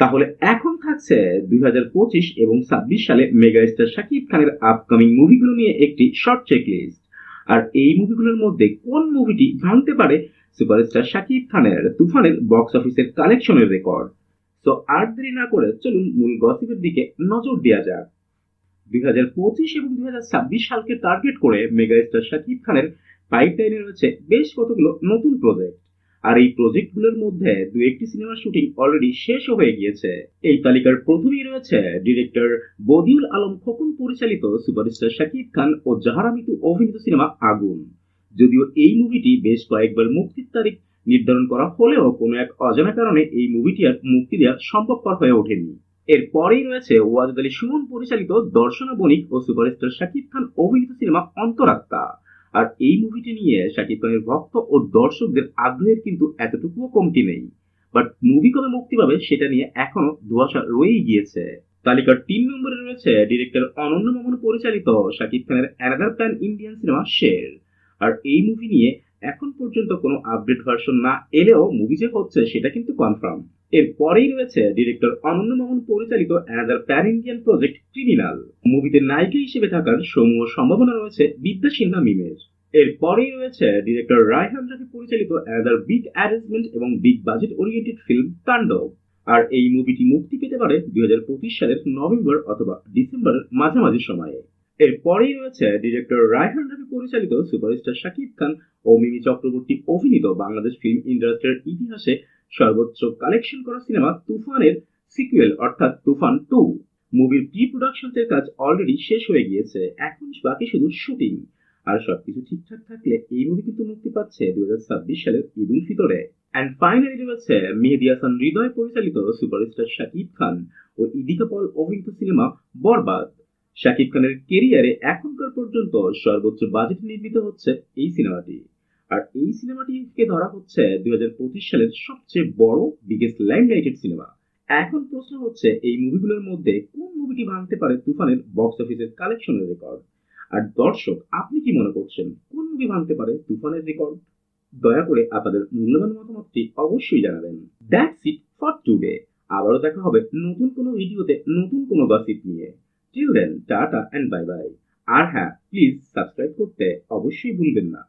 তাহলে এখন থাকছে 2025 এবং 26 সালে মেগাস্টার শাকিব খানের আপকামিং মুভিগুলো নিয়ে একটি শর্ট চেকলিস্ট। আর এই মুভিগুলোর মধ্যে কোন মুভিটি ভাঙতে পারে সুপারস্টার শাকিব খানের তুফানের বক্স অফিসের কালেকশনের রেকর্ড। তো আর দেরি না করে চলুন মূল গসিপের দিকে নজর দেওয়া যাক। 2025 এবং 2026 সালকে টার্গেট করে মেগাস্টার শাকিব খানের পাইপলাইনে রয়েছে বেশ কতগুলো নতুন প্রজেক্ট। আর এই প্রজেক্টগুলোর মধ্যে দু একটি সিনেমার শুটিং অলরেডি শেষও হয়ে গিয়েছে। এই তালিকার প্রথমেই রয়েছে ডিরেক্টর বদিউল আলম খোকন পরিচালিত সুপারস্টার শাকিব খান ও জাহারা মিতু অভিনীত সিনেমা আগুন। যদিও এই মুভিটি বেশ কয়েকবার মুক্তির তারিখ নির্ধারণ করা হলেও কোনো এক অজানা কারণে এই মুভিটি আর মুক্তি দেওয়া সম্ভবপর হয়ে ওঠেনি। এরপরেই রয়েছে ওয়াজেদ আলী সুমন পরিচালিত দর্শনা বণিক ও সুপারস্টার শাকিব খান অভিনীত সিনেমা অন্তরাত্মা। আর এই মুভিটি নিয়ে শাকিব খানের ভক্ত ও দর্শকদের আগ্রহের কিন্তু এতটুকুও কমতি নেই। বাট মুভি কবে মুক্তি পাবে সেটা নিয়ে এখনো ধোঁয়াশা রয়েই গিয়েছে। তালিকার 3 নম্বরে রয়েছে ডিরেক্টর অনন্য মামুন পরিচালিত শাকিব খানের অ্যানাদার প্যান ইন্ডিয়ান সিনেমা শের। আর এই মুভি নিয়ে এখন পর্যন্ত কোনো আপডেট ভার্সন না এলেও মুভি যে হচ্ছে সেটা কিন্তু কনফার্ম। এরপরেই রয়েছে ডিরেক্টর অনন্য মামুন পরিচালিত another pan Indian project criminal. মুভিতে নায়িকা হিসেবে থাকার সমূহ সম্ভাবনা রয়েছে বিদ্যা সিনহা মিমের। এরপরেই রয়েছে ডিরেক্টর রায়হান রাফি পরিচালিত অ্যানাদার বিগ অ্যারেঞ্জমেন্ট এবং বিগ বাজেট ওরিয়েন্টেড ফিল্ম তাণ্ডব। আর এই মুভিটি মুক্তি পেতে পারে 2025 সালের নভেম্বর অথবা ডিসেম্বরের মাঝামাঝি সময়ে। এরপরেই রয়েছে ডিরেক্টর রায়হান রাফি পরিচালিত সুপারস্টার শাকিব খান ও মিমি চক্রবর্তী অভিনীত বাংলাদেশ ফিল্ম ইন্ডাস্ট্রির ইতিহাসে সর্বোচ্চ কালেকশন করা সিনেমা তুফানের সিকুয়েল অর্থাৎ তুফান 2। মুভির প্রি প্রোডাকশনের কাজ অলরেডি শেষ হয়ে গিয়েছে, এখন বাকি শুধু শুটিং। আর সবকিছু ঠিকঠাক থাকলে এই মুভি কিন্তু মুক্তি পাচ্ছে 2026 সালের ঈদ উল ফিতরে। অ্যান্ড ফাইনালি রয়েছে মেহেদী হাসান হৃদয় পরিচালিত সুপারস্টার শাকিব খান ও ইদিকা পল অভিনীত সিনেমা বরবাদ। শাকিব খানের কেরিয়ারে এখনকার পর্যন্ত সর্বোচ্চ বাজেট নির্মিত হচ্ছে এই সিনেমাটি। আর এই সিনেমাটিকে ধরা হচ্ছে 2025 সালের সবচেয়ে বড় বিগেস্ট লাইমলাইটেড সিনেমা। এখন প্রশ্ন হচ্ছে এই মুভিগুলোর মধ্যে কোন মুভিটি ভাঙতে পারে তুফানের বক্স অফিসের কালেকশনের রেকর্ড। আর দর্শক আপনি কি মনে করছেন কোন মুভি ভাঙতে পারে তুফানের রেকর্ড? দয়া করে আপনাদের মূল্যবান মতামতটি অবশ্যই জানাবেন। That's it for today. আবারও দেখা হবে নতুন কোনো ভিডিওতে নতুন কোনো গসিপ নিয়ে। Till then tata and bye bye. আর হ্যাঁ, প্লিজ সাবস্ক্রাইব করতে অবশ্যই ভুলবেন না।